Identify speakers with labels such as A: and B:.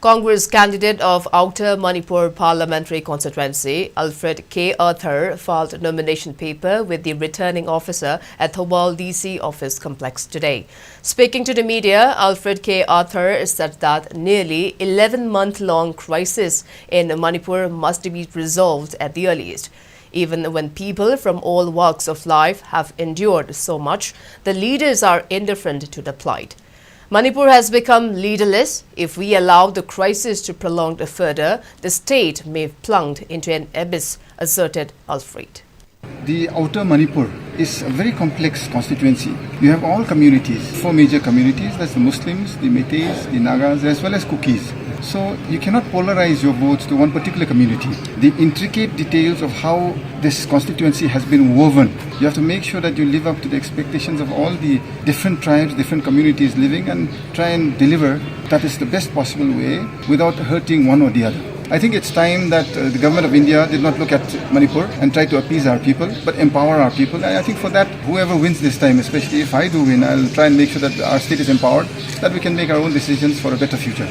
A: Congress candidate of Outer Manipur Parliamentary Constituency, Alfred K. Arthur, filed nomination paper with the returning officer at Thobal DC office complex today. Speaking to the media, Alfred K. Arthur said that nearly 11-month-long crisis in Manipur must be resolved at the earliest. Even when people from all walks of life have endured so much, the leaders are indifferent to the plight. Manipur has become leaderless. If we allow the crisis to prolong further, the state may plunge into an abyss, asserted Alfred.
B: The Outer Manipur is a very complex constituency. You have all communities, 4 major communities, that's the Muslims, the Meiteis, the Nagas, as well as Kukis. So you cannot polarize your votes to one particular community. The intricate details of how this constituency has been woven, you have to make sure that you live up to the expectations of all the different tribes, different communities living, and try and deliver that is the best possible way without hurting one or the other. I think it's time that the government of India did not look at Manipur and try to appease our people, but empower our people. And I think for that, whoever wins this time, especially if I do win, I'll try and make sure that our state is empowered, that we can make our own decisions for a better future.